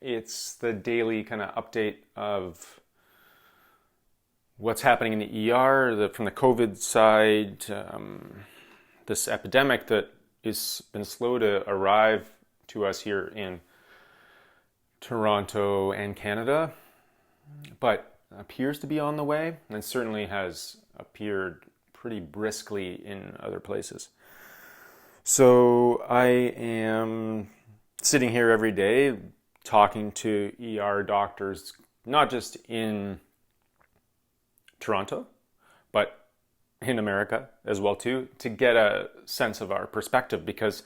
It's the daily kind of update of what's happening in the ER, from the COVID side, this epidemic that has been slow to arrive to us here in Toronto and Canada, but appears to be on the way, and certainly has appeared pretty briskly in other places. So I am sitting here every day talking to ER doctors, not just in Toronto, but in America as well too, to get a sense of our perspective, because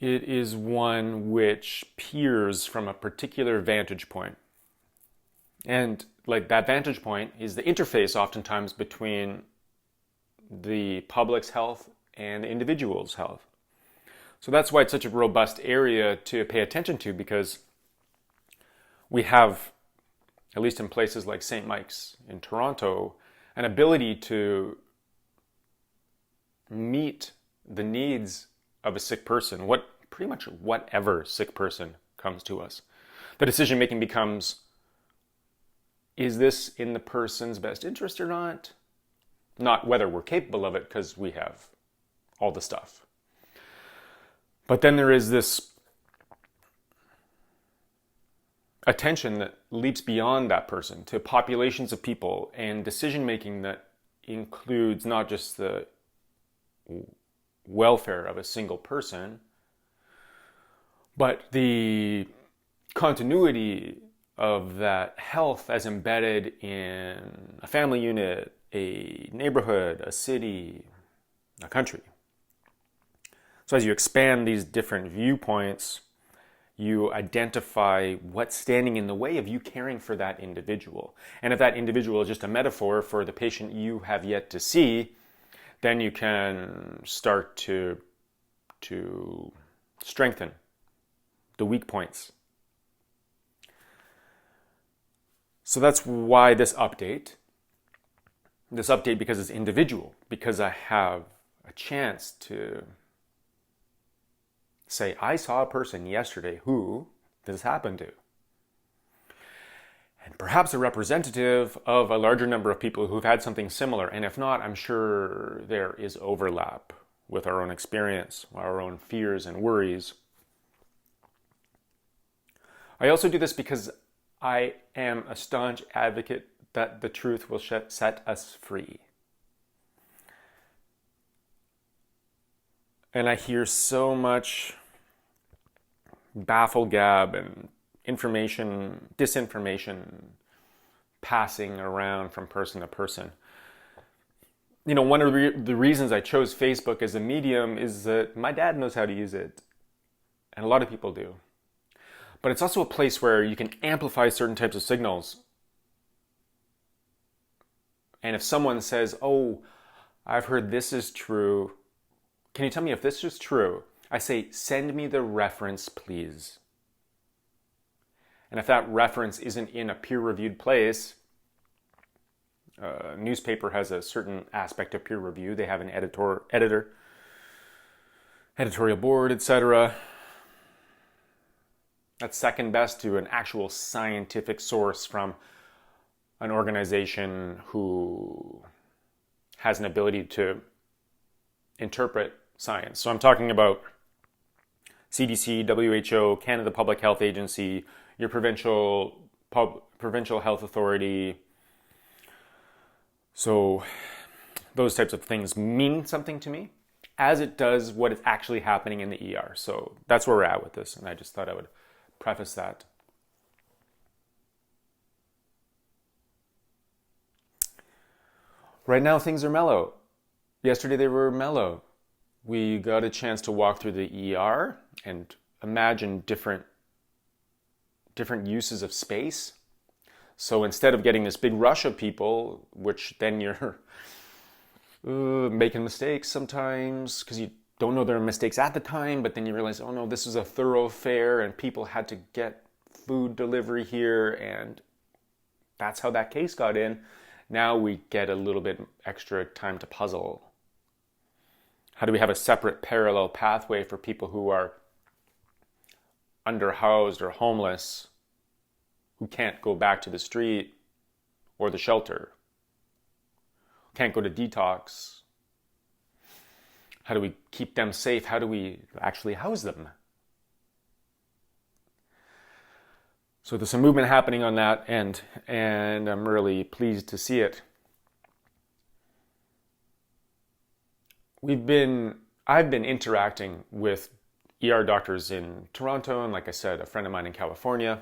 it is one which peers from a particular vantage point. And like that vantage point is the interface oftentimes between the public's health and the individual's health. So that's why it's such a robust area to pay attention to, because we have, at least in places like St. Mike's in Toronto, an ability to meet the needs of a sick person, pretty much whatever sick person comes to us. The decision making becomes, is this in the person's best interest or not? Not whether we're capable of it, because we have all the stuff. But then there is this attention that leaps beyond that person to populations of people, and decision making that includes not just the welfare of a single person, but the continuity of that health as embedded in a family unit, a neighborhood, a city, a country. So as you expand these different viewpoints, you identify what's standing in the way of you caring for that individual. And if that individual is just a metaphor for the patient you have yet to see, then you can start to strengthen the weak points. So that's why this update because it's individual, because I have a chance to say, I saw a person yesterday who this happened to. And perhaps a representative of a larger number of people who've had something similar. And if not, I'm sure there is overlap with our own experience, our own fears and worries. I also do this because I am a staunch advocate that the truth will set us free. And I hear so much bafflegab and disinformation passing around from person to person. You know, one of the reasons I chose Facebook as a medium is that my dad knows how to use it, and a lot of people do. But it's also a place where you can amplify certain types of signals. And if someone says, oh, I've heard this is true, can you tell me if this is true? I say, send me the reference, please. And if that reference isn't in a peer-reviewed place, a newspaper has a certain aspect of peer review. They have an editor, editorial board, etc. That's second best to an actual scientific source from an organization who has an ability to interpret science. So I'm talking about CDC, WHO, Canada Public Health Agency, your provincial health authority. So those types of things mean something to me, as it does what is actually happening in the ER. So that's where we're at with this, and I just thought I would preface that. Right now things are mellow. Yesterday they were mellow. We got a chance to walk through the ER and imagine different uses of space. So instead of getting this big rush of people, which then you're making mistakes sometimes because you don't know there are mistakes at the time, but then you realize, oh no, this is a thoroughfare and people had to get food delivery here, and that's how that case got in. Now we get a little bit extra time to puzzle. How do we have a separate parallel pathway for people who are underhoused or homeless who can't go back to the street or the shelter, can't go to detox? How do we keep them safe? How do we actually house them? So there's some movement happening on that, and I'm really pleased to see it. I've been interacting with ER doctors in Toronto, and like I said, a friend of mine in California,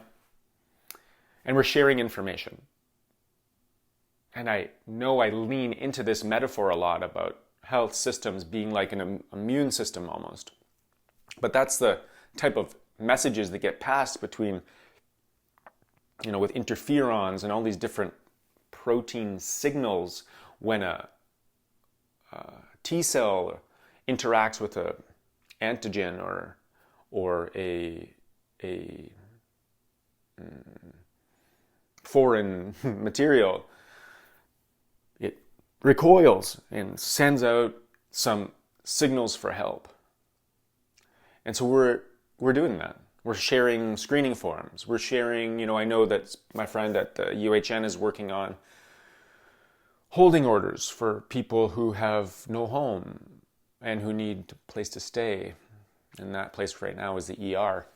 and we're sharing information. And I know I lean into this metaphor a lot about health systems being like an immune system almost. But that's the type of messages that get passed between, with interferons and all these different protein signals when a T cell interacts with a antigen or a foreign material. It recoils and sends out some signals for help. And so we're doing that. We're sharing screening forms. We're sharing, I know that my friend at the UHN is working on holding orders for people who have no home and who need a place to stay. And that place right now is the ER.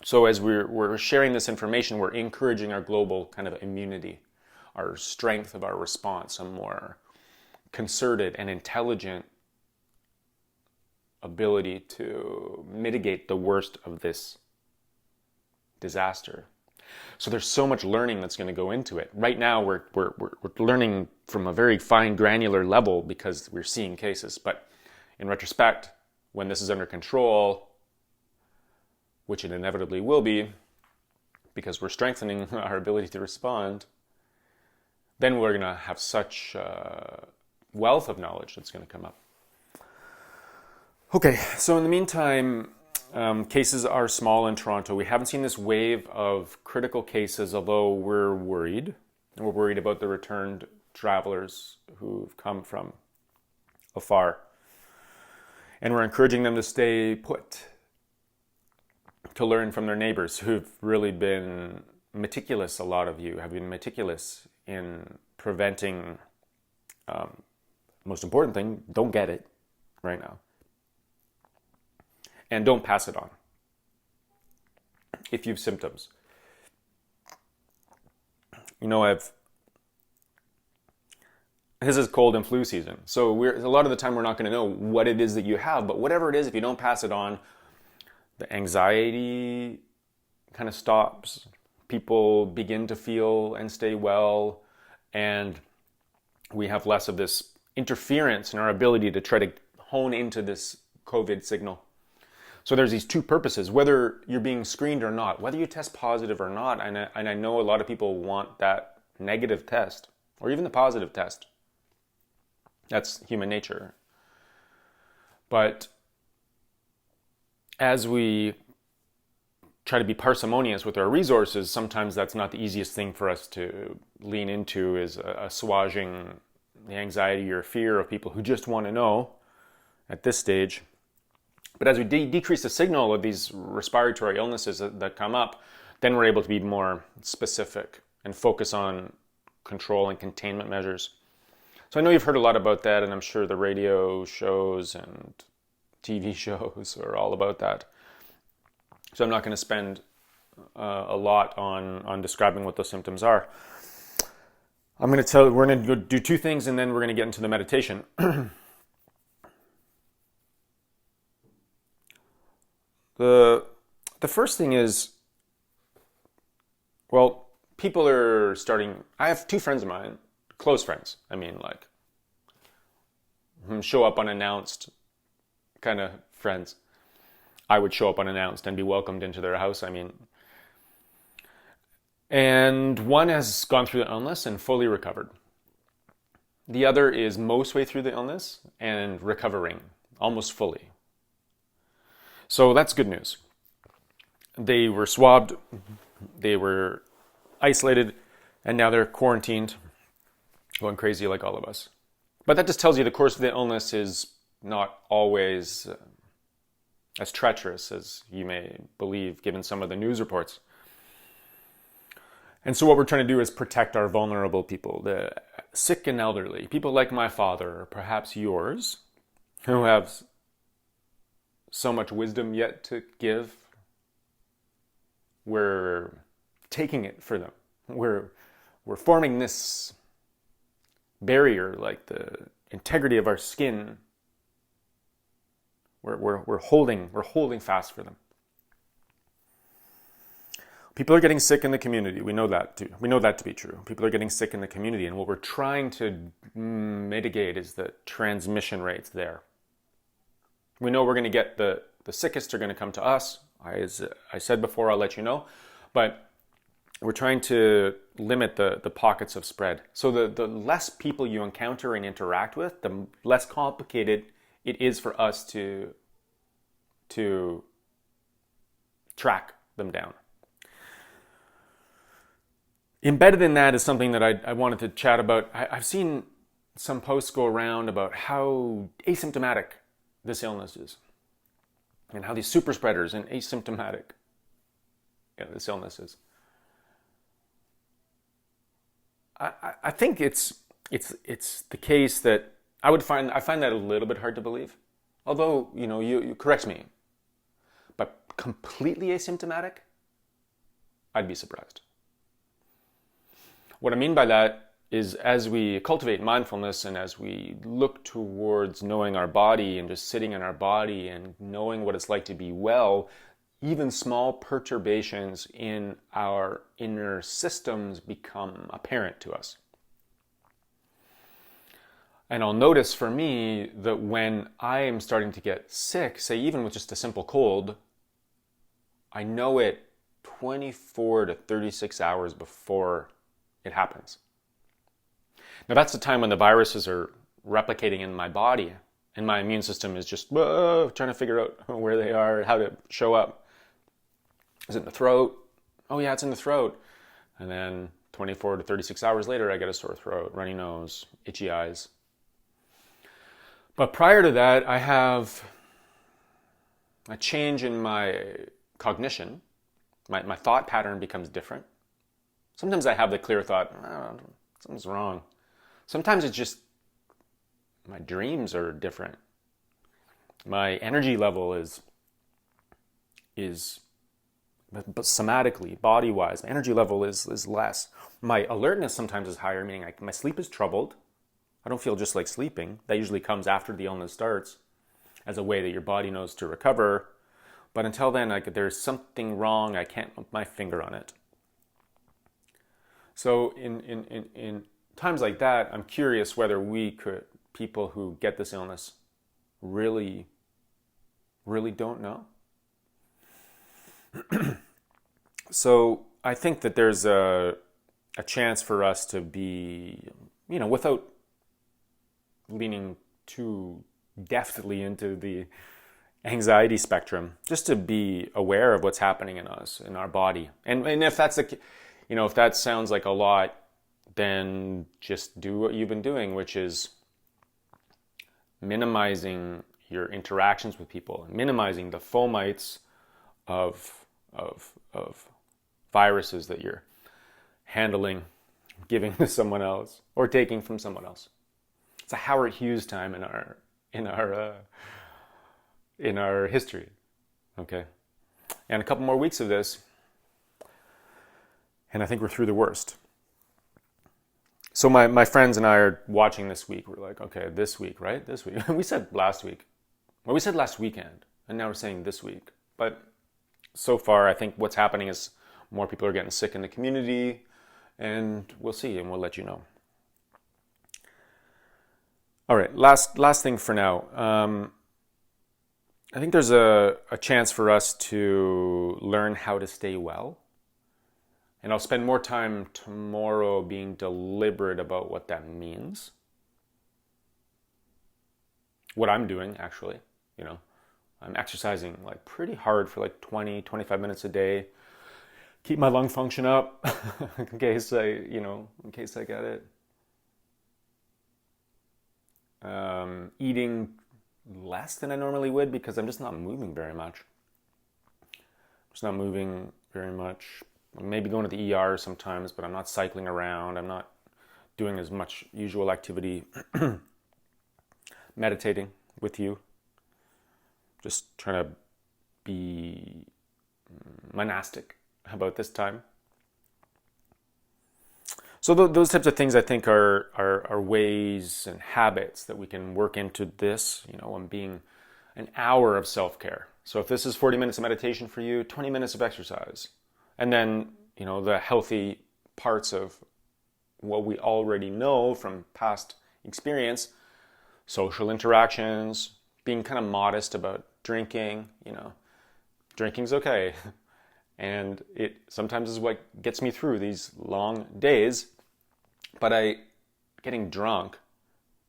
So as we're sharing this information, we're encouraging our global kind of immunity, our strength of our response, a more concerted and intelligent ability to mitigate the worst of this disaster. So there's so much learning that's going to go into it. Right now, we're learning from a very fine, granular level because we're seeing cases. But in retrospect, when this is under control, which it inevitably will be, because we're strengthening our ability to respond, then we're going to have such wealth of knowledge that's going to come up. Okay, so in the meantime, cases are small in Toronto. We haven't seen this wave of critical cases, although we're worried. And we're worried about the returned travelers who've come from afar. And we're encouraging them to stay put, to learn from their neighbors who've really been meticulous. A lot of you have been meticulous in preventing, most important thing, don't get it right now. And don't pass it on if you have symptoms. This is cold and flu season. So a lot of the time we're not going to know what it is that you have, but whatever it is, if you don't pass it on, the anxiety kind of stops. People begin to feel and stay well, and we have less of this interference in our ability to try to hone into this COVID signal. So there's these two purposes, whether you're being screened or not, whether you test positive or not, and I know a lot of people want that negative test, or even the positive test. That's human nature. But as we try to be parsimonious with our resources, sometimes that's not the easiest thing for us to lean into, is assuaging the anxiety or fear of people who just want to know at this stage. But as we decrease the signal of these respiratory illnesses that come up, then we're able to be more specific and focus on control and containment measures. So I know you've heard a lot about that, and I'm sure the radio shows and TV shows are all about that. So I'm not going to spend a lot on describing what those symptoms are. We're going to do two things, and then we're going to get into the meditation. The first thing is, people are starting. I have two friends of mine, close friends. Show up unannounced kind of friends. I would show up unannounced and be welcomed into their house. And one has gone through the illness and fully recovered. The other is most way through the illness and recovering almost fully. So that's good news. They were swabbed, they were isolated, and now they're quarantined, going crazy like all of us. But that just tells you the course of the illness is not always as treacherous as you may believe, given some of the news reports. And so what we're trying to do is protect our vulnerable people, the sick and elderly, people like my father, or perhaps yours, who have so much wisdom yet to give. We're taking it for them. We're forming this barrier, like the integrity of our skin. We're holding fast for them. People are getting sick in the community. We know that too. We know that to be true. People are getting sick in the community, and what we're trying to mitigate is the transmission rates there. We know we're going to get the sickest are going to come to us. As I said before, I'll let you know, but we're trying to limit the pockets of spread. So the less people you encounter and interact with, the less complicated it is for us to track them down. Embedded in that is something that I wanted to chat about. I've seen some posts go around about how asymptomatic this illness is, and how these super spreaders and asymptomatic this illness is. I think it's the case that I find that a little bit hard to believe. Although, you correct me, but completely asymptomatic, I'd be surprised. What I mean by that is, as we cultivate mindfulness and as we look towards knowing our body and just sitting in our body and knowing what it's like to be well, even small perturbations in our inner systems become apparent to us. And I'll notice for me that when I am starting to get sick, say even with just a simple cold, I know it 24 to 36 hours before it happens. Now that's the time when the viruses are replicating in my body and my immune system is just trying to figure out where they are, how to show up. Is it in the throat? Oh yeah, it's in the throat. And then 24 to 36 hours later, I get a sore throat, runny nose, itchy eyes. But prior to that, I have a change in my cognition. My thought pattern becomes different. Sometimes I have the clear thought, something's wrong. Sometimes it's just my dreams are different. My energy level is but somatically, body-wise, my energy level is less. My alertness sometimes is higher, meaning my sleep is troubled. I don't feel just like sleeping. That usually comes after the illness starts as a way that your body knows to recover. But until then, there's something wrong. I can't put my finger on it. So in times like that, I'm curious whether people who get this illness really don't know. So I think that there's a chance for us to be, without leaning too deftly into the anxiety spectrum, just to be aware of what's happening in us, in our body. And if that's if that sounds like a lot, then just do what you've been doing, which is minimizing your interactions with people, minimizing the fomites of viruses that you're handling, giving to someone else, or taking from someone else. It's a Howard Hughes time in our history, okay? And a couple more weeks of this, and I think we're through the worst. So my friends and I are watching this week. We're like, okay, this week, right? This week. We said last week. Well, we said last weekend, and now we're saying this week. But so far, I think what's happening is more people are getting sick in the community, and we'll see, and we'll let you know. All right, last thing for now. I think there's a chance for us to learn how to stay well. And I'll spend more time tomorrow being deliberate about what that means. What I'm doing, actually, I'm exercising pretty hard for 20, 25 minutes a day. Keep my lung function up in case I get it. Eating less than I normally would because I'm just not moving very much. Just not moving very much. I'm maybe going to the ER sometimes, but I'm not cycling around. I'm not doing as much usual activity. Meditating with you. Just trying to be monastic about this time. So those types of things I think are ways and habits that we can work into this, on being an hour of self-care. So if this is 40 minutes of meditation for you, 20 minutes of exercise. And then, the healthy parts of what we already know from past experience, social interactions, being kind of modest about drinking, drinking's okay. And it sometimes is what gets me through these long days. But getting drunk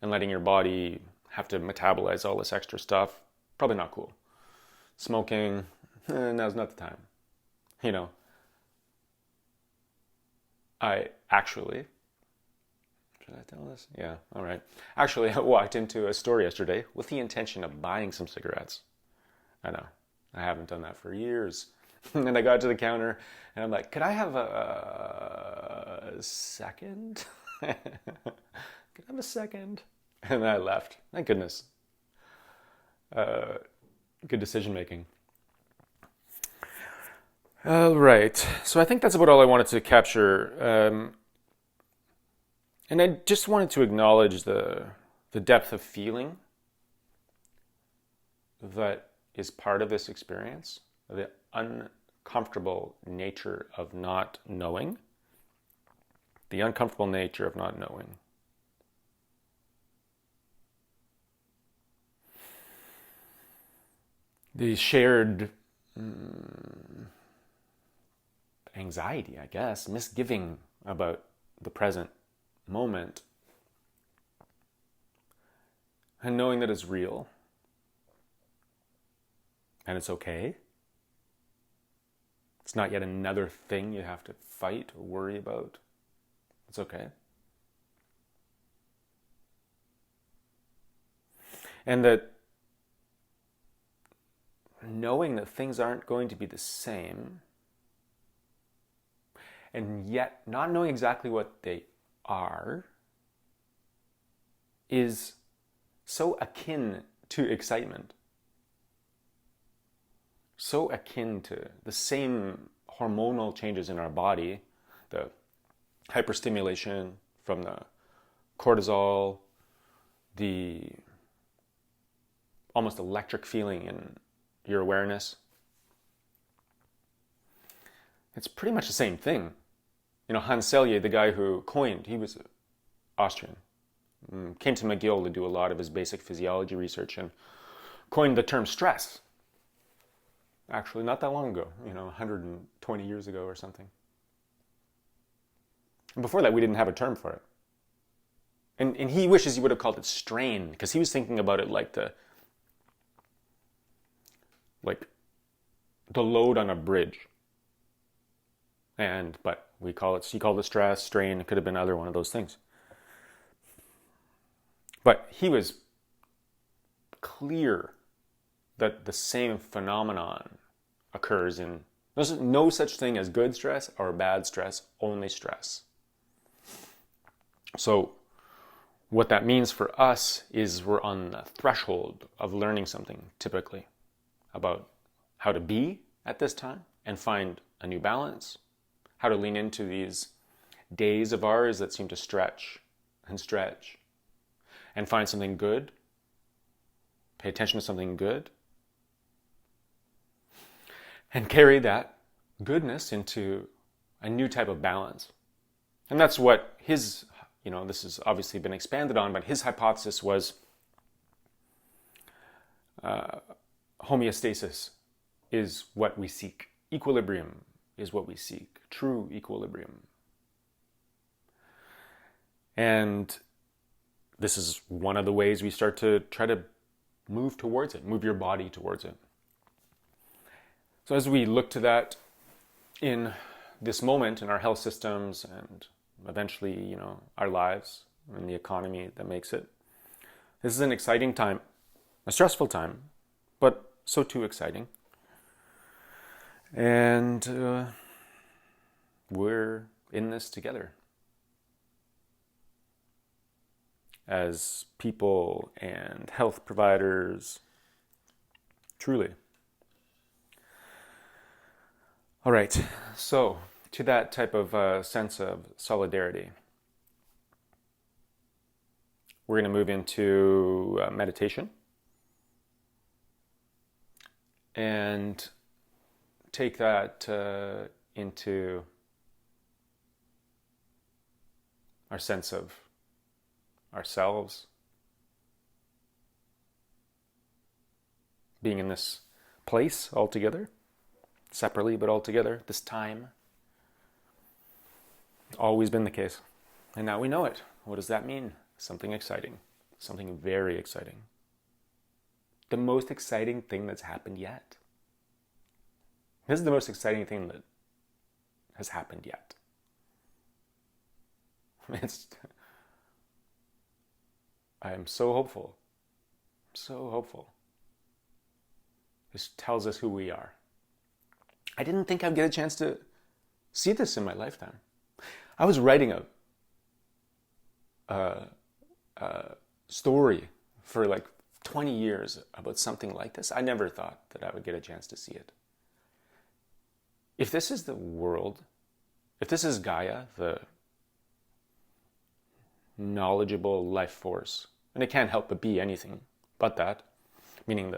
and letting your body have to metabolize all this extra stuff, probably not cool. Smoking, now's not the time. I actually, should I tell this? Yeah, all right. Actually, I walked into a store yesterday with the intention of buying some cigarettes. I know, I haven't done that for years. And I got to the counter and I'm like, could I have a second? Could I have a second? And then I left. Thank goodness. Good decision making. All right. So I think that's about all I wanted to capture. And I just wanted to acknowledge the depth of feeling that is part of this experience, the uncomfortable nature of not knowing, the uncomfortable nature of not knowing. The shared anxiety, I guess, misgiving about the present moment, and knowing that it's real and it's okay. It's not yet another thing you have to fight or worry about. It's okay. And that knowing that things aren't going to be the same, and yet not knowing exactly what they are, is so akin to excitement. So akin to the same hormonal changes in our body, the hyperstimulation from the cortisol, the almost electric feeling in your awareness. It's pretty much the same thing. Hans Selye, the guy who coined, he was Austrian, came to McGill to do a lot of his basic physiology research and coined the term stress. Actually, not that long ago, 120 years ago or something. And before that, we didn't have a term for it. And he wishes he would have called it strain, because he was thinking about it like the load on a bridge. But he called it stress, strain. It could have been either one of those things. But he was clear that the same phenomenon occurs in, there's no such thing as good stress or bad stress, only stress. So what that means for us is we're on the threshold of learning something, typically, about how to be at this time and find a new balance, how to lean into these days of ours that seem to stretch and stretch and find something good, pay attention to something good, and carry that goodness into a new type of balance. And that's what his, this has obviously been expanded on, but his hypothesis was homeostasis is what we seek. Equilibrium is what we seek. True equilibrium. And this is one of the ways we start to try to move towards it, move your body towards it. So as we look to that in this moment in our health systems and eventually, our lives and the economy that makes it, this is an exciting time A stressful time, but so too exciting. And we're in this together as people and health providers, truly. All right, so to that type of sense of solidarity, we're going to move into meditation and take that into our sense of ourselves, being in this place all together, separately but all together, this time. Always been the case. And now we know it. What does that mean? Something exciting. Something very exciting. The most exciting thing that's happened yet. This is the most exciting thing that has happened yet. I am so hopeful. So hopeful. This tells us who we are. I didn't think I'd get a chance to see this in my lifetime. I was writing a story for like 20 years about something like this. I never thought that I would get a chance to see it. If this is the world, if this is Gaia, the knowledgeable life force, and it can't help but be anything but that, meaning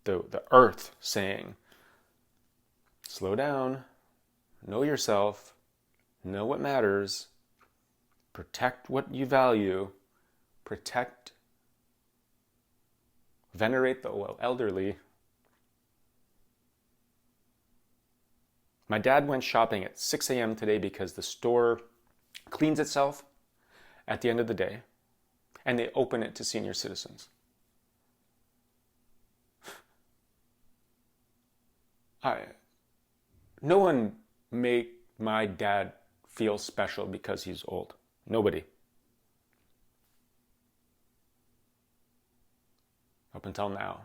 the earth saying, slow down, know yourself, know what matters, protect what you value, protect, venerate the elderly. My dad went shopping at 6 a.m. today because the store cleans itself at the end of the day and they open it to senior citizens. No one made my dad feel special because he's old. Nobody. Up until now.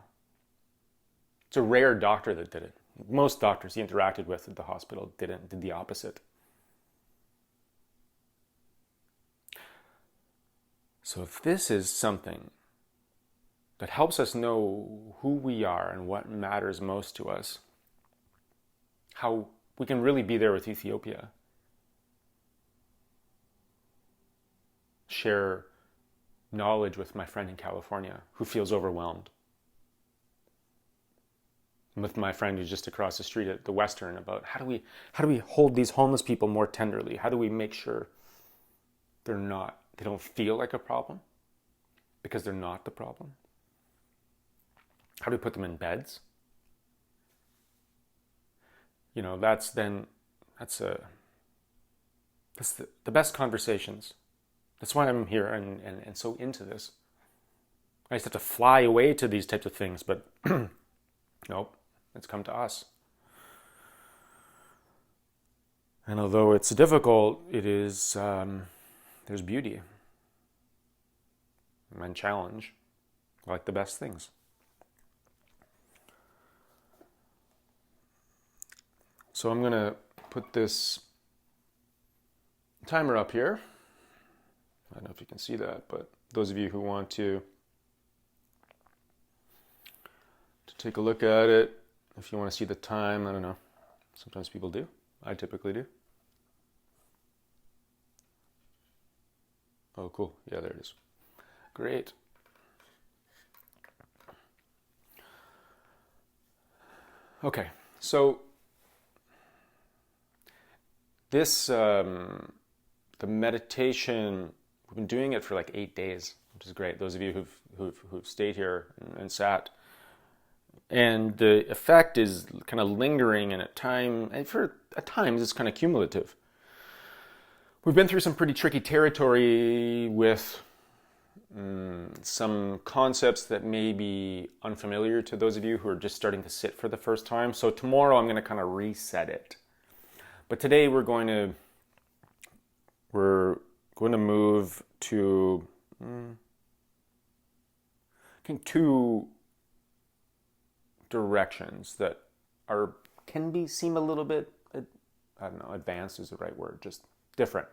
It's a rare doctor that did it. Most doctors he interacted with at the hospital did the opposite. So if this is something that helps us know who we are and what matters most to us, how we can really be there with Ethiopia, share knowledge with my friend in California who feels overwhelmed, and with my friend who's just across the street at the Western about how do we hold these homeless people more tenderly? How do we make sure they don't feel like a problem because they're not the problem? How do we put them in beds? You know, that's the best conversations. That's why I'm here and so into this. I just have to fly away to these types of things, but nope, it's come to us. And although it's difficult, it is, there's beauty and challenge, like the best things. So I'm going to put this timer up here. I don't know if you can see that, but those of you who want to take a look at it, if you want to see the time, I don't know. Sometimes people do. I typically do. Oh, cool. Yeah, there it is. Great. Okay, so this, the meditation, we've been doing it for like 8 days, which is great. Those of you who've stayed here and sat. And the effect is kind of lingering, and at times it's kind of cumulative. We've been through some pretty tricky territory with some concepts that may be unfamiliar to those of you who are just starting to sit for the first time. So tomorrow I'm going to kind of reset it. But today we're going to move to, can think, two directions that seem a little bit, I don't know, advanced is the right word, just different.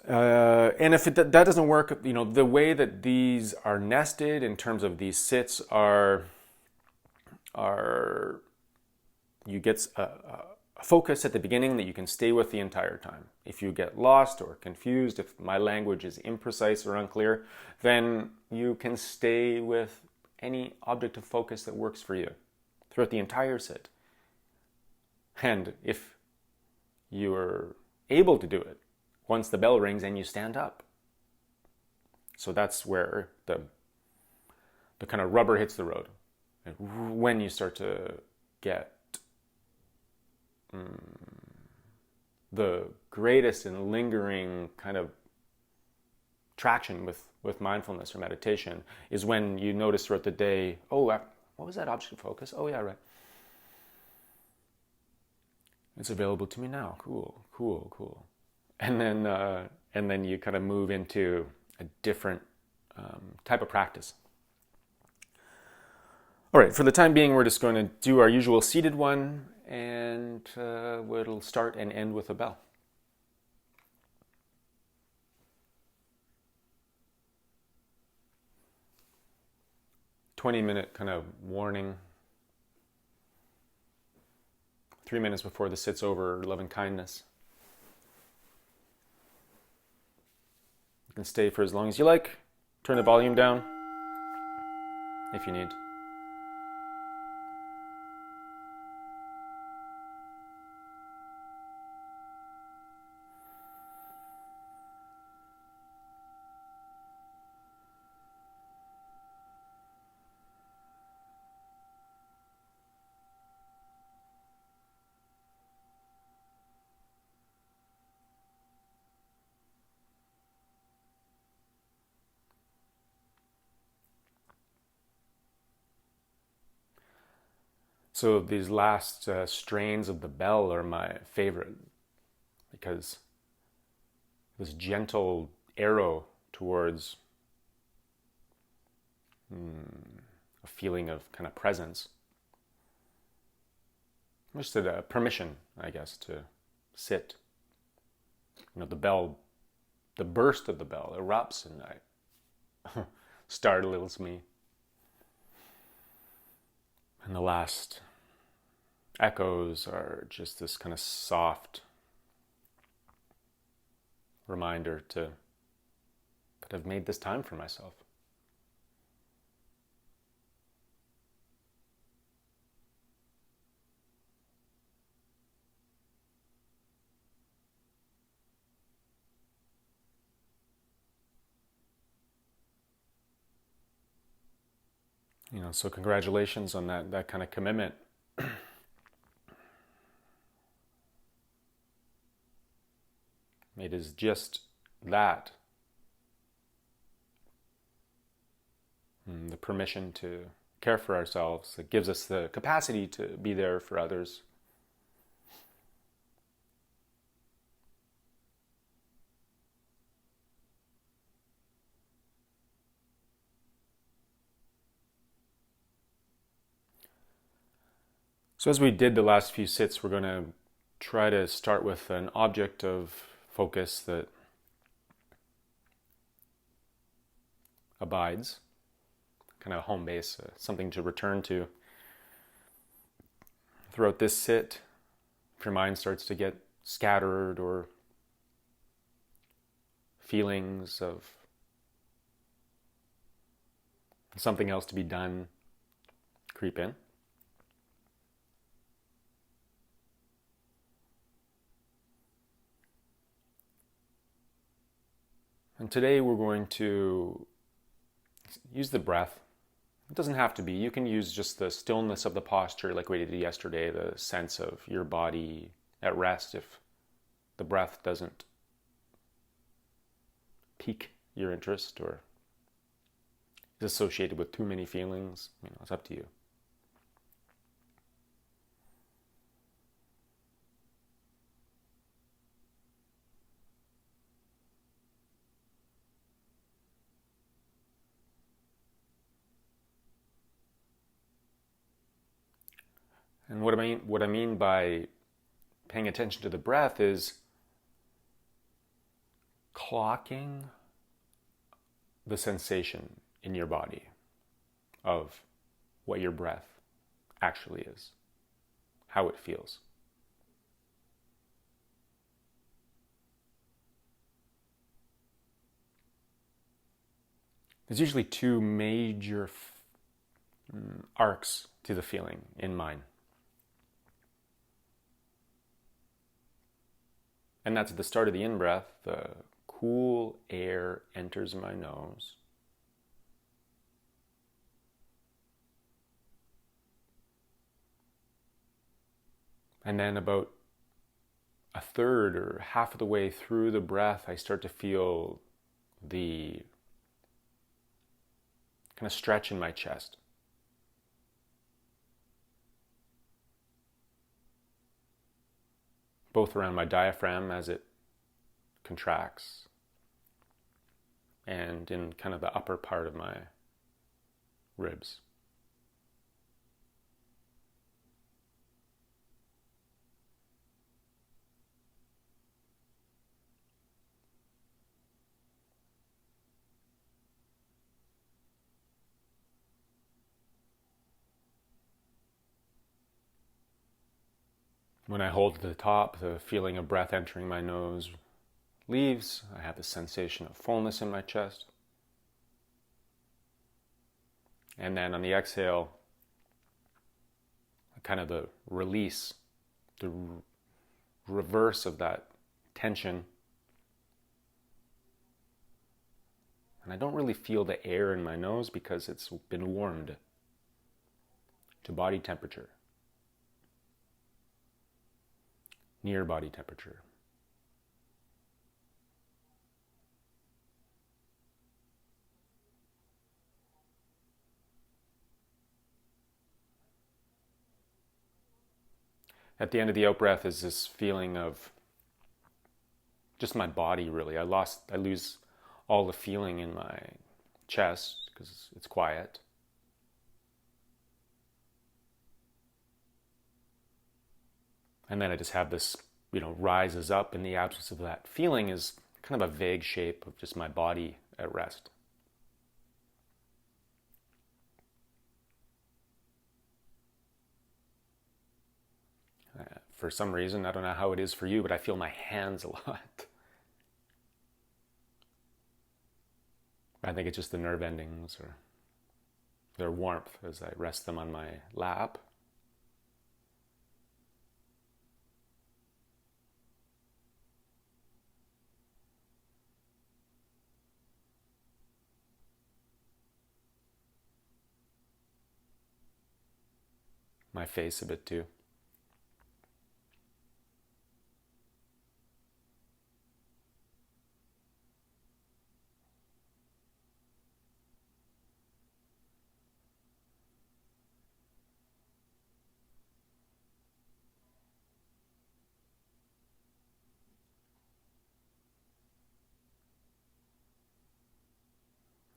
And if that doesn't work, the way that these are nested in terms of these sits are you get a focus at the beginning that you can stay with the entire time. If you get lost or confused, if my language is imprecise or unclear, then you can stay with any object of focus that works for you throughout the entire sit. And if you're able to do it, once the bell rings and you stand up. So that's where the kind of rubber hits the road. When you start to get the greatest and lingering kind of traction with mindfulness or meditation is when you notice throughout the day, oh, what was that object of focus? Oh, yeah, right. It's available to me now. Cool. And then you kind of move into a different type of practice. All right, for the time being, we're just going to do our usual seated one, and it'll start and end with a bell. "20-minute kind of warning. 3 minutes before the sit's over, loving kindness. You can stay for as long as you like. Turn the volume down if you need. So these last strains of the bell are my favorite because this gentle arrow towards a feeling of kind of presence. Just a permission, I guess, to sit. The bell, the burst of the bell erupts and startles me. And the last echoes are just this kind of soft reminder that I've made this time for myself. So congratulations on that kind of commitment. It is just that. The permission to care for ourselves that gives us the capacity to be there for others. So as we did the last few sits, we're going to try to start with an object of focus that abides, kind of a home base, something to return to. Throughout this sit, if your mind starts to get scattered or feelings of something else to be done creep in, and today we're going to use the breath. It doesn't have to be. You can use just the stillness of the posture like we did yesterday, the sense of your body at rest if the breath doesn't pique your interest or is associated with too many feelings. It's up to you. And what I mean by paying attention to the breath is clocking the sensation in your body of what your breath actually is, how it feels. There's usually two major arcs to the feeling in mine. And that's at the start of the in-breath, the cool air enters my nose. And then about a third or half of the way through the breath, I start to feel the kind of stretch in my chest. Both around my diaphragm as it contracts and in kind of the upper part of my ribs. When I hold at the top, the feeling of breath entering my nose leaves. I have the sensation of fullness in my chest. And then on the exhale, kind of the release, the reverse of that tension. And I don't really feel the air in my nose because it's been warmed to body temperature. Near body temperature. At the end of the out breath is this feeling of just my body really. I lose all the feeling in my chest because it's quiet. And then I just have this, rises up in the absence of that feeling is kind of a vague shape of just my body at rest. For some reason, I don't know how it is for you, but I feel my hands a lot. I think it's just the nerve endings or their warmth as I rest them on my lap. My face a bit too.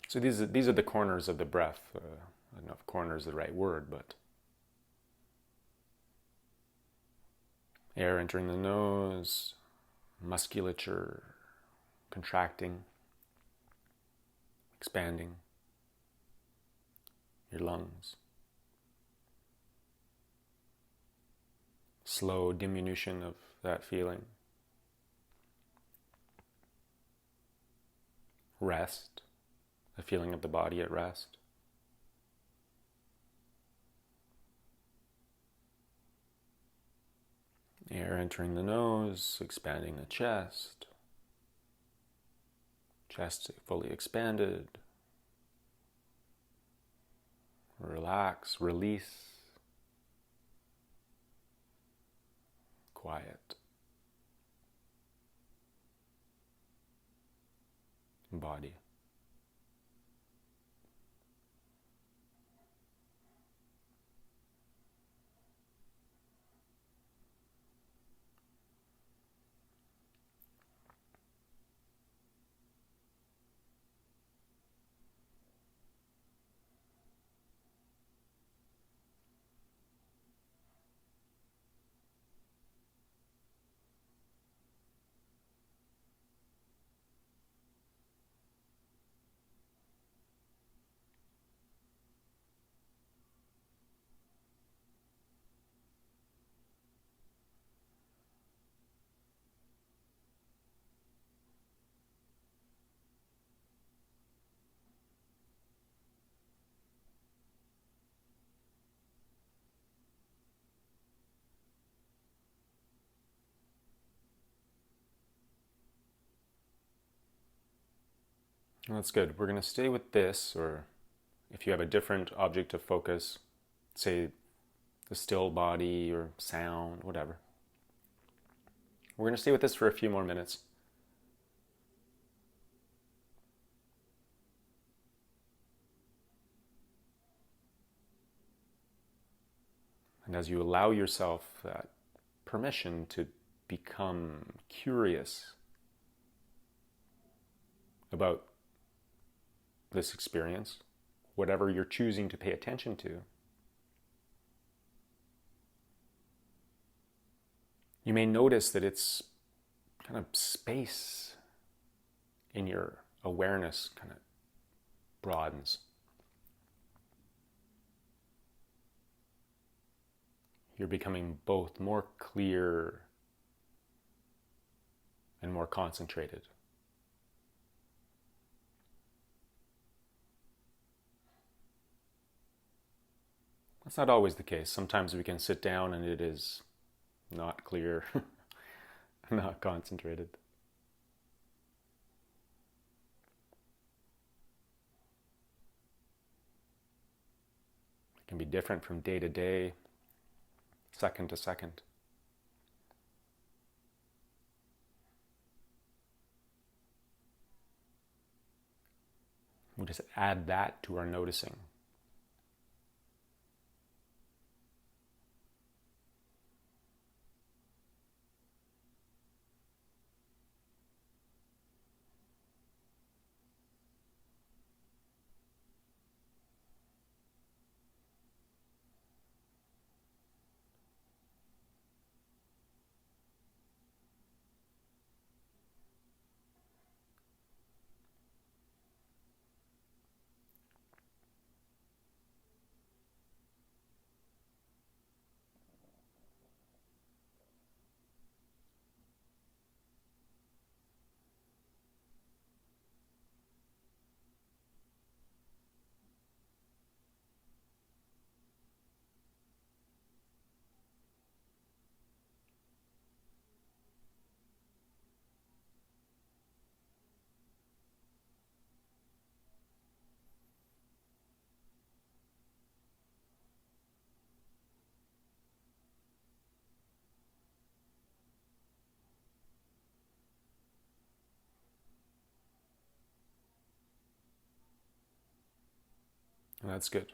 So these are the corners of the breath. I don't know if corner is the right word, but air entering the nose, musculature contracting, expanding, your lungs. Slow diminution of that feeling. Rest, the feeling of the body at rest. Air entering the nose, expanding the chest. Chest fully expanded. Relax, release. Quiet. Body. Well, that's good. We're going to stay with this, or if you have a different object of focus, say the still body or sound, whatever. We're going to stay with this for a few more minutes. And as you allow yourself that permission to become curious about this experience, whatever you're choosing to pay attention to, you may notice that it's kind of space in your awareness kind of broadens. You're becoming both more clear and more concentrated. That's not always the case. Sometimes we can sit down and it is not clear, not concentrated. It can be different from day to day, second to second. We just add that to our noticing. And that's good.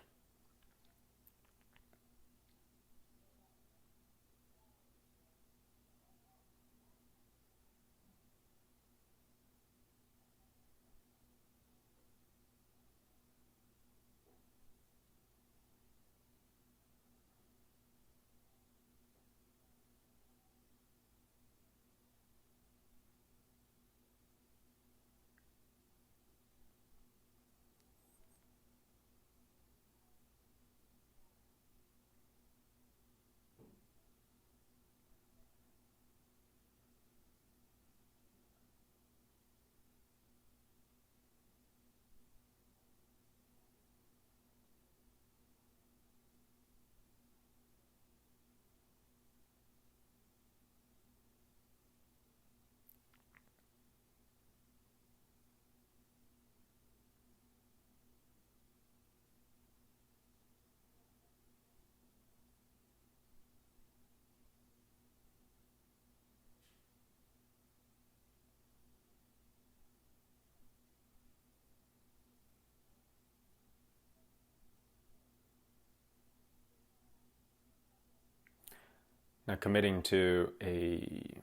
Now, committing to a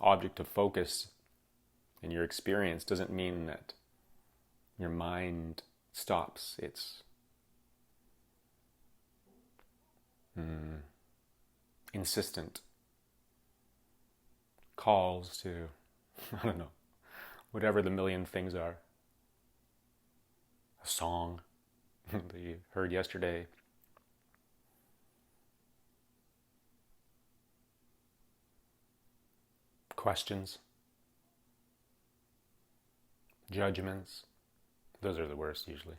object of focus in your experience doesn't mean that your mind stops its insistent calls to, I don't know, whatever the million things are. A song that you heard yesterday, questions, judgments. Those are the worst usually.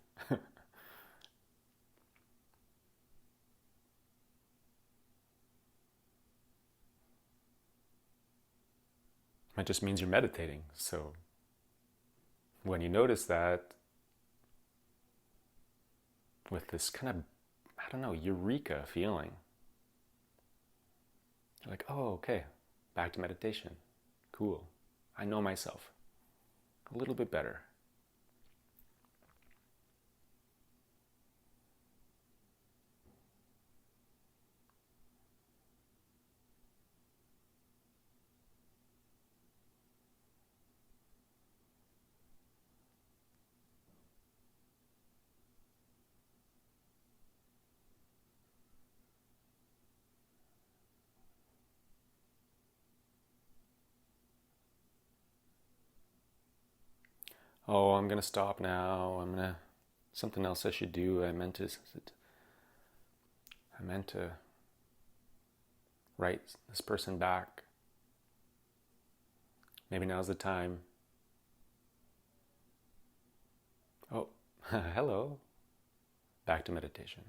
It just means you're meditating, so when you notice that, with this kind of, I don't know, eureka feeling, you're like, oh, okay, back to meditation. Cool. I know myself a little bit better. Oh, I'm going to stop now. Something else I should do. I meant to write this person back. Maybe now's the time. Oh, hello. Back to meditation.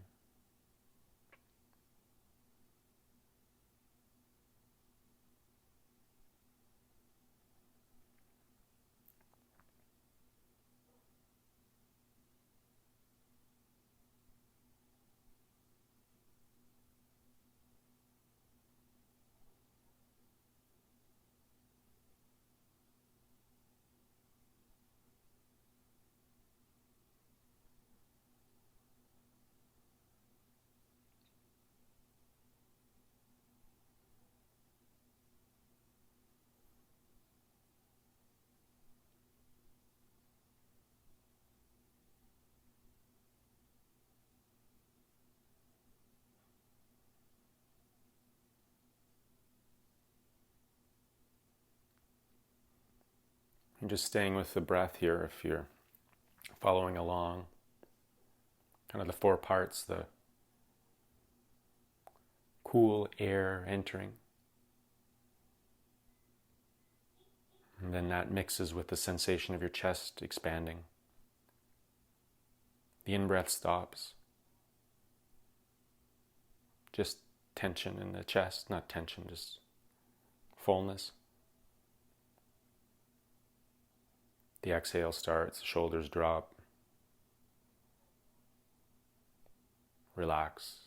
I'm just staying with the breath here if you're following along. Kind of the four parts, the cool air entering. And then that mixes with the sensation of your chest expanding. The in-breath stops. Just tension in the chest, not tension, just fullness. The exhale starts, shoulders drop. Relax.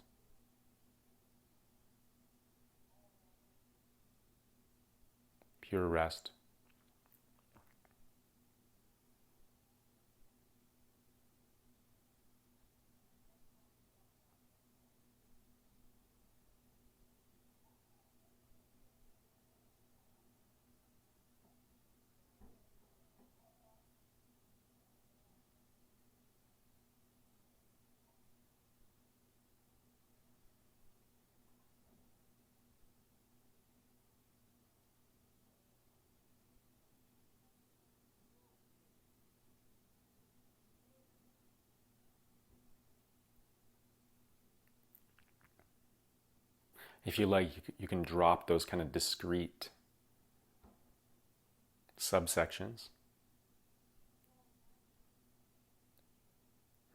Pure rest. If you like, you can drop those kind of discrete subsections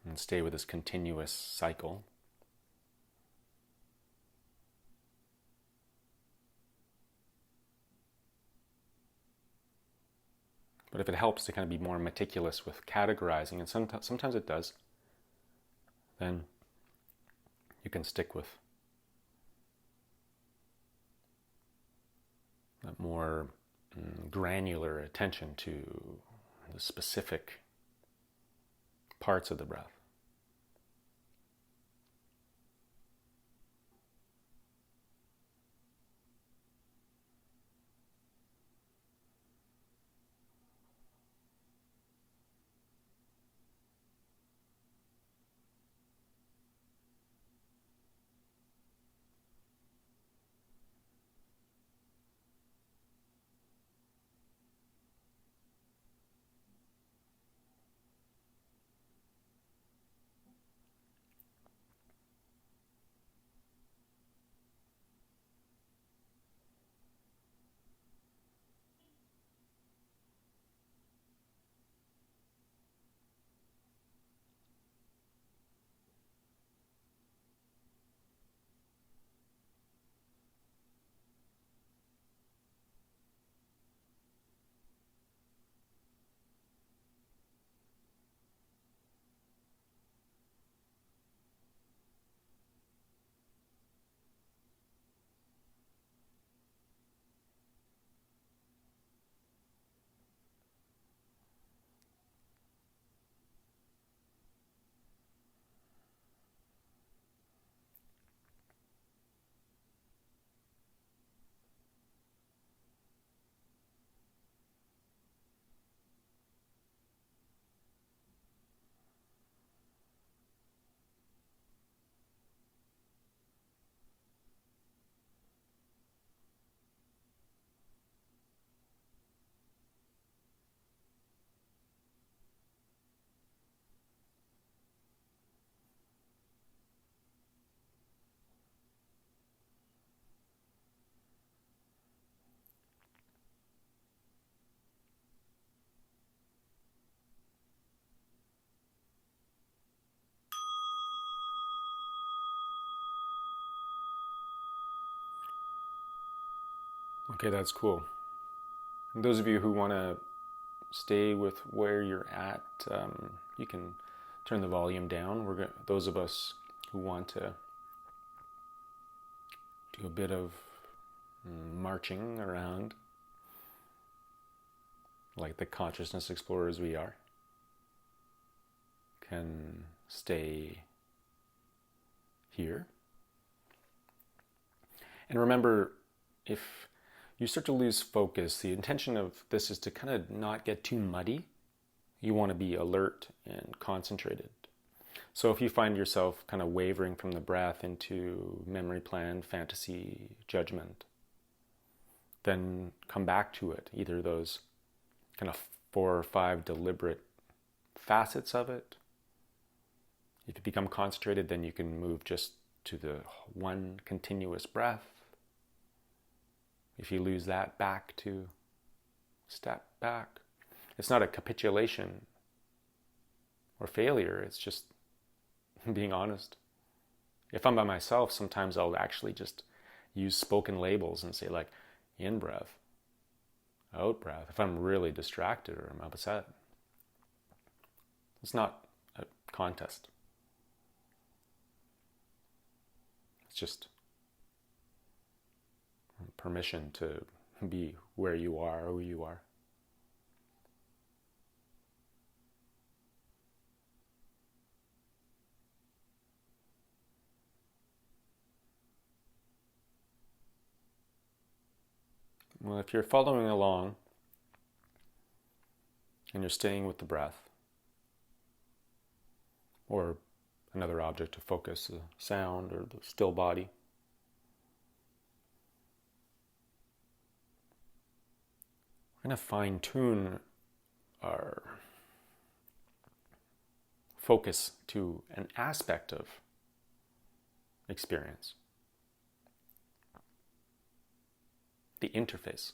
and stay with this continuous cycle. But if it helps to kind of be more meticulous with categorizing, and sometimes it does, then you can stick with a more granular attention to the specific parts of the breath. Okay, that's cool. And those of you who want to stay with where you're at, you can turn the volume down. Those of us who want to do a bit of marching around, like the consciousness explorers we are, can stay here. And remember, if you start to lose focus, the intention of this is to kind of not get too muddy. You want to be alert and concentrated. So if you find yourself kind of wavering from the breath into memory plan, fantasy, judgment, then come back to it, either those kind of 4 or 5 deliberate facets of it. If you become concentrated, then you can move just to the one continuous breath. If you lose that, back to step back. It's not a capitulation or failure, it's just being honest. If I'm by myself, sometimes I'll actually just use spoken labels and say like, in breath, out breath, if I'm really distracted or I'm upset. It's not a contest. It's just permission to be where you are, who you are. Well, if you're following along and you're staying with the breath or another object to focus, the sound or the still body, we're going to fine-tune our focus to an aspect of experience. The interface.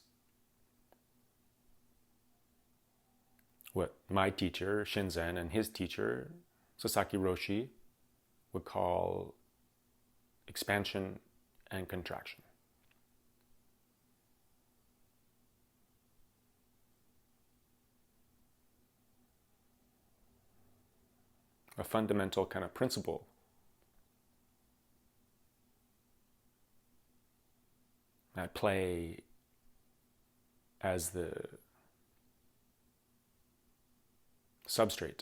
What my teacher, Shinzen, and his teacher, Sasaki Roshi, would call expansion and contraction. A fundamental kind of principle at play as the substrate.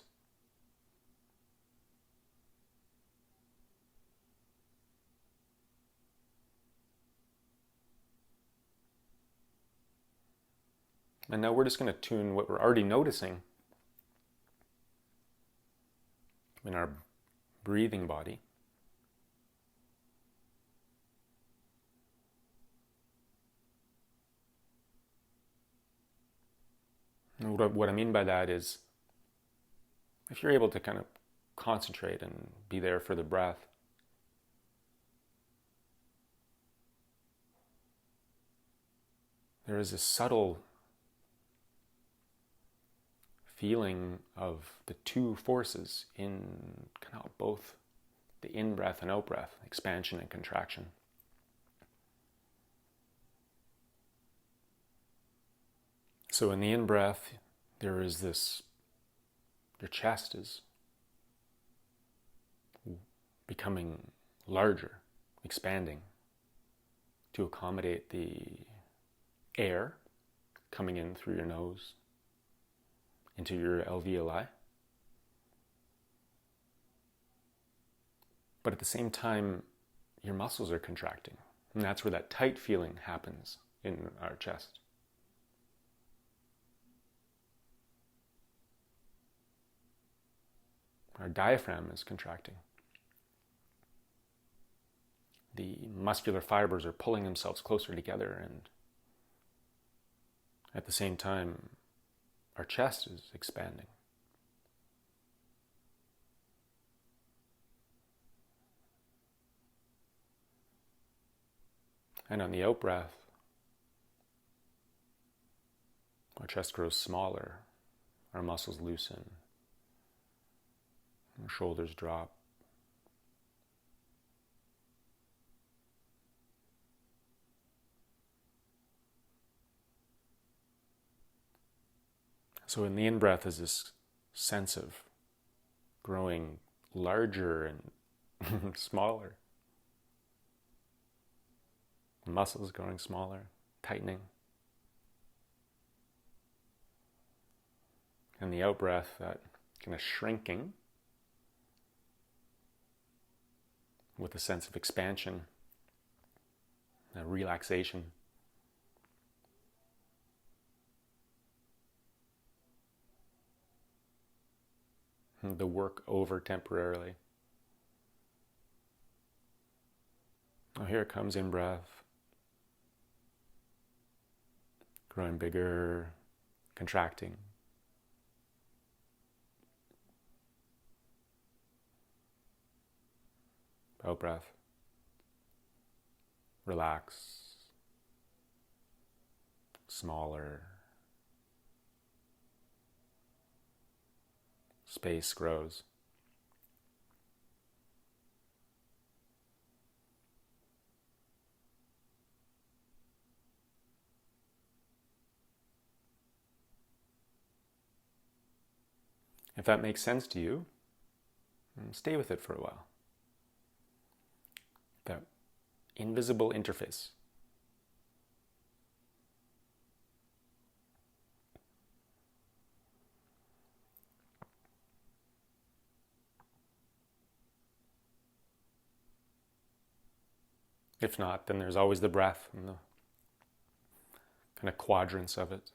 And now we're just going to tune what we're already noticing in our breathing body. And what I mean by that is, if you're able to kind of concentrate and be there for the breath, there is a subtle feeling of the two forces in kind of both the in-breath and out-breath, expansion and contraction. So in the in-breath, there is this, your chest is becoming larger, expanding to accommodate the air coming in through your nose into your alveoli. But at the same time, your muscles are contracting. And that's where that tight feeling happens in our chest. Our diaphragm is contracting. The muscular fibers are pulling themselves closer together, and at the same time, our chest is expanding. And on the out-breath, our chest grows smaller, our muscles loosen, our shoulders drop. So in the in-breath is this sense of growing larger and smaller. The muscles growing smaller, tightening. And the out-breath, that kind of shrinking with a sense of expansion, a relaxation. The work over temporarily. Oh, here it comes, in-breath. Growing bigger, contracting. Out breath. Relax. Smaller. Space grows. If that makes sense to you, stay with it for a while. That invisible interface. If not, then there's always the breath and the kind of quadrants of it.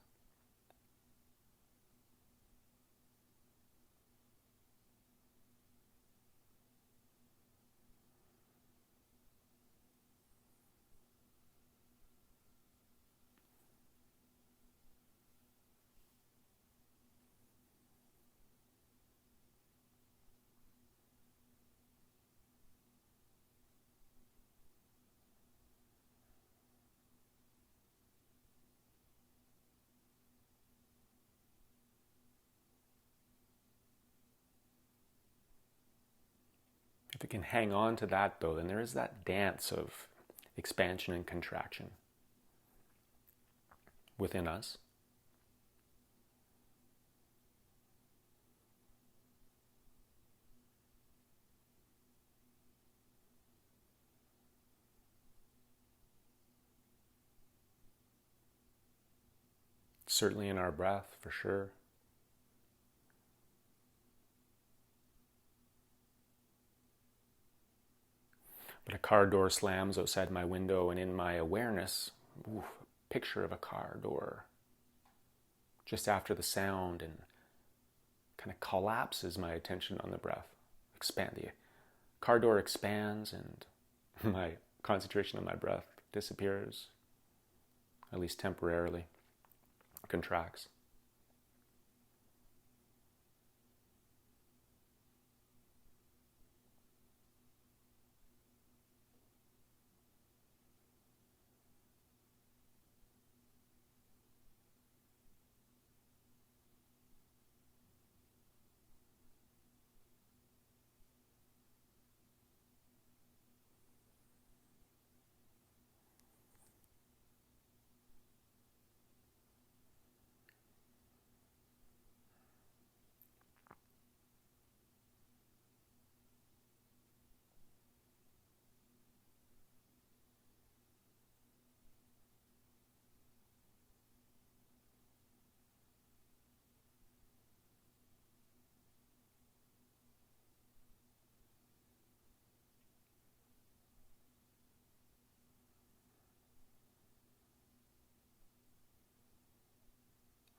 If we can hang on to that, though, then there is that dance of expansion and contraction within us. Certainly in our breath, for sure. But a car door slams outside my window, and in my awareness, a picture of a car door just after the sound, and kind of collapses my attention on the breath. The car door expands, and my concentration on my breath disappears, at least temporarily, contracts.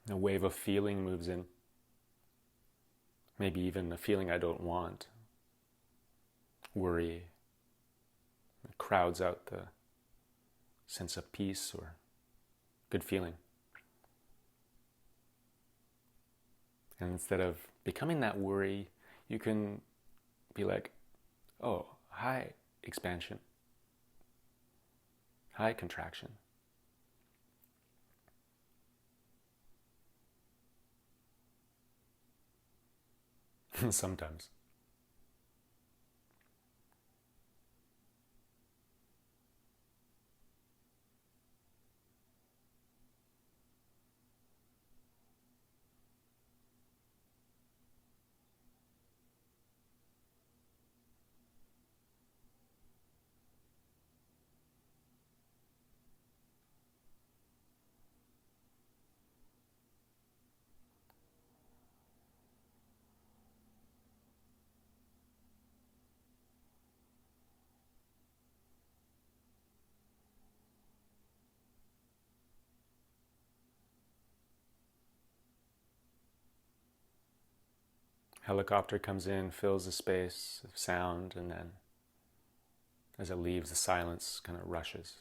A wave of feeling moves in. Maybe even a feeling I don't want. Worry. It crowds out the sense of peace or good feeling. And instead of becoming that worry, you can be like, oh, hi, expansion. Hi, contraction. Sometimes. Helicopter comes in, fills the space of sound, and then as it leaves, the silence kind of rushes.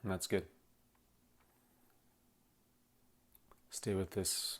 And that's good. Stay with this.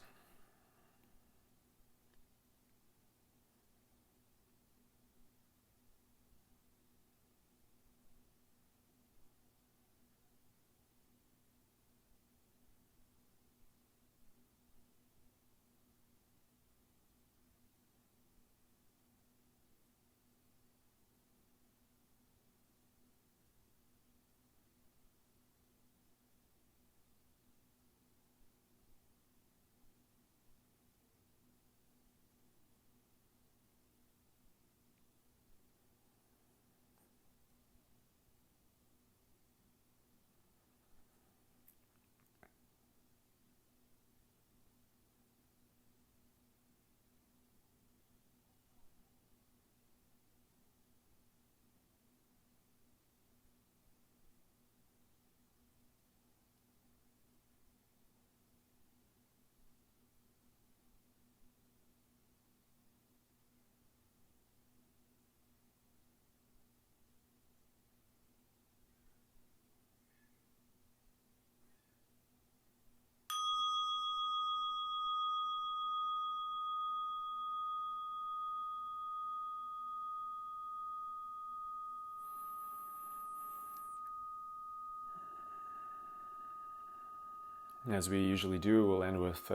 As we usually do, we'll end with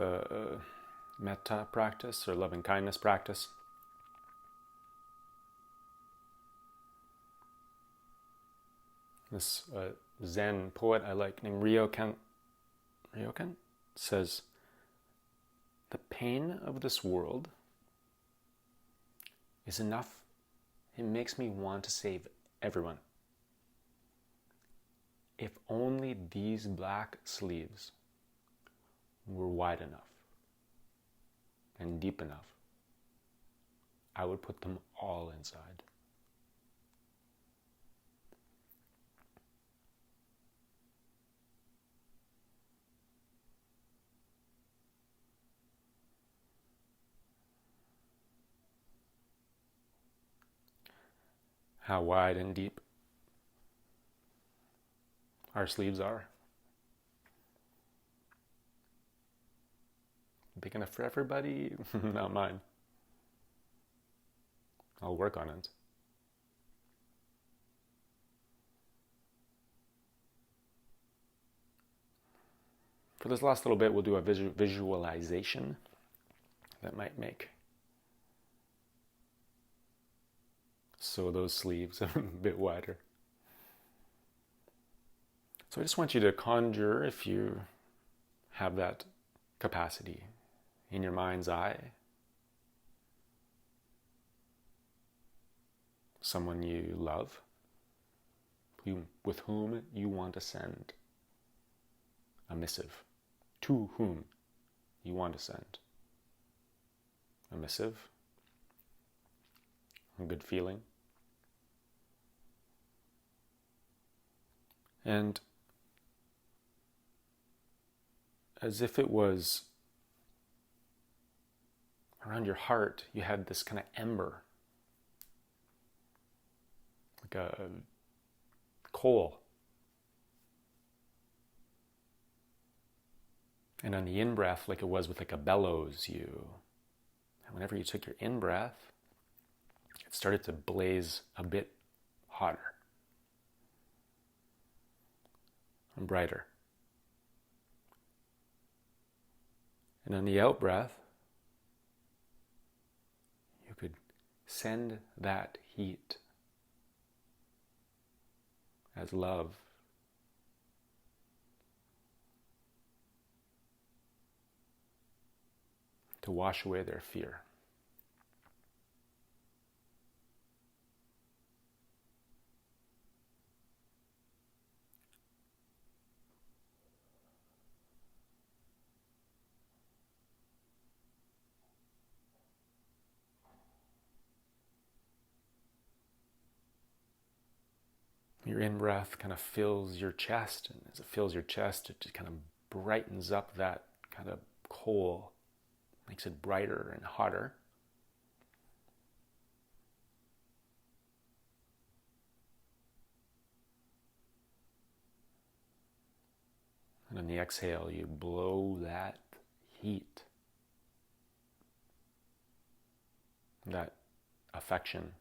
metta practice or loving kindness practice. This Zen poet I like named Ryokan says, "The pain of this world is enough. It makes me want to save everyone. If only these black sleeves were wide enough and deep enough, I would put them all inside." How wide and deep our sleeves are. Big enough for everybody? Not mine. I'll work on it. For this last little bit, we'll do a visualization that might make so those sleeves a bit wider. So I just want you to conjure, if you have that capacity, in your mind's eye, someone you love, with whom you want to send a missive, to whom you want to send a missive, a good feeling. And as if it was around your heart, you had this kind of ember, like a coal. And on the in-breath, like it was with like a bellows, and whenever you took your in-breath, it started to blaze a bit hotter and brighter. And on the out-breath, you could send that heat as love to wash away their fear. Your in-breath kind of fills your chest, and as it fills your chest, it just kind of brightens up that kind of coal, makes it brighter and hotter. the exhale, you blow that heat, that affection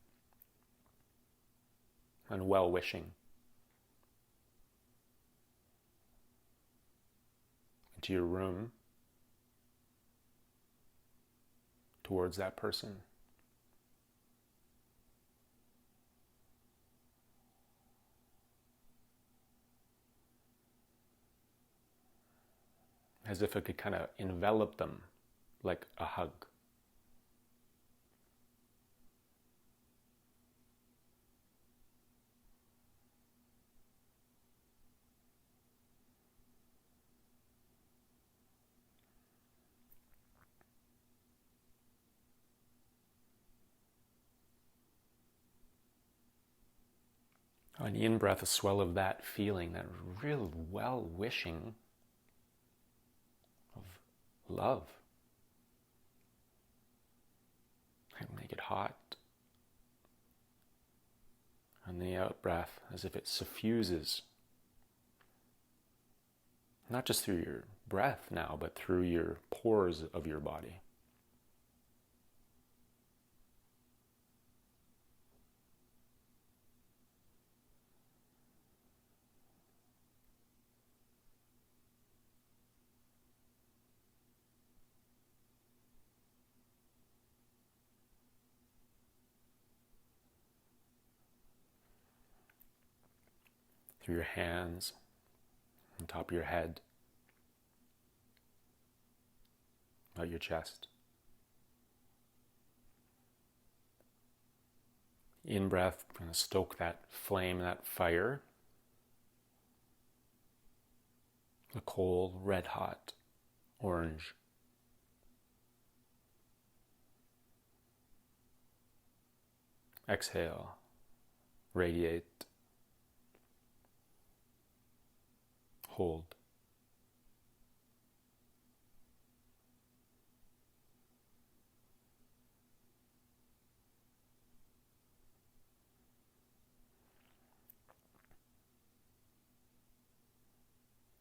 and well-wishing into your room towards that person. As if it could kind of envelop them like a hug. On the in-breath, a swell of that feeling, that real well-wishing of love. And make it hot. On the out-breath, as if it suffuses, not just through your breath now, but through your pores of your body. Through your hands, on top of your head, out your chest. In breath, going to stoke that flame, that fire. A coal, red hot, orange. Exhale, radiate. Hold.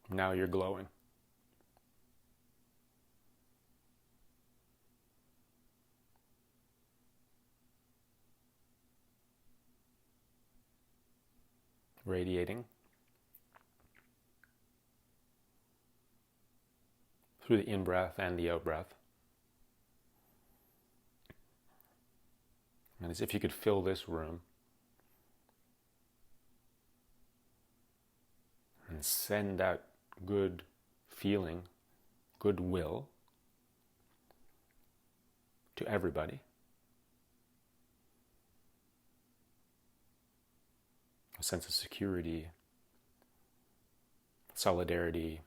Now you're glowing. Radiating through the in-breath and the out-breath. And as if you could fill this room and send that good feeling, goodwill to everybody. A sense of security, solidarity,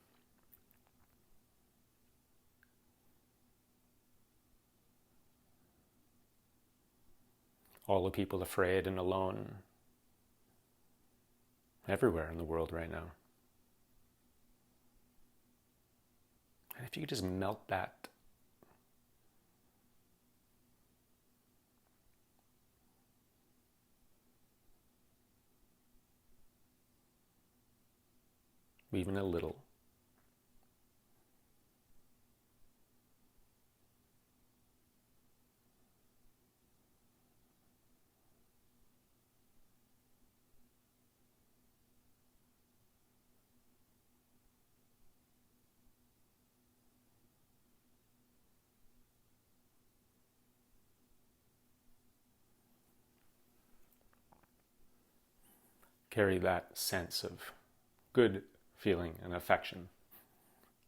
all the people afraid and alone everywhere in the world right now. And if you could just melt that, even a little, carry that sense of good feeling and affection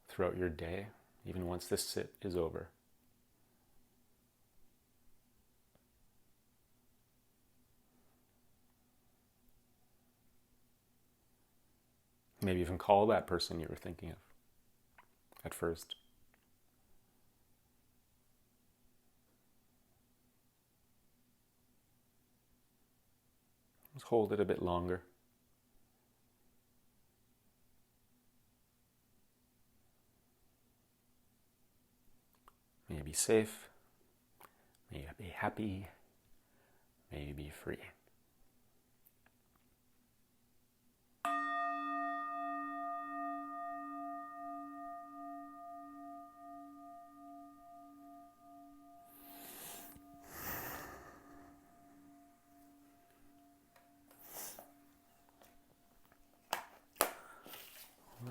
throughout your day, even once this sit is over. Maybe even call that person you were thinking of at first. Just hold it a bit longer. May you be safe. May you be happy. May you be free.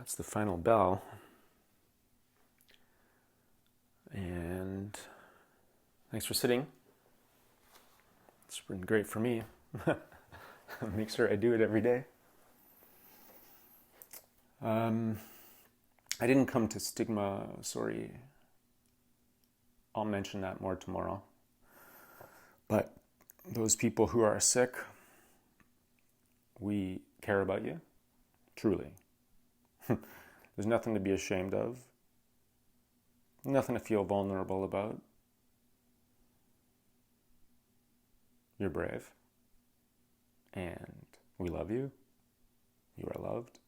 that's the final bell. And thanks for sitting. It's been great for me. Make sure I do it every day. I didn't come to stigma, sorry. I'll mention that more tomorrow. But those people who are sick, we care about you, truly. There's nothing to be ashamed of, nothing to feel vulnerable about. You're brave, and we love you. You are loved.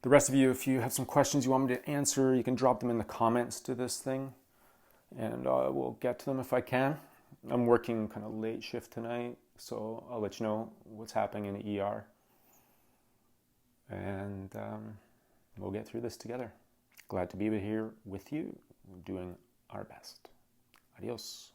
The rest of you, if you have some questions you want me to answer, you can drop them in the comments to this thing, and I will get to them if I can. I'm working kind of late shift tonight, so I'll let you know what's happening in the ER. And we'll get through this together. Glad to be here with you, doing our best. Adios.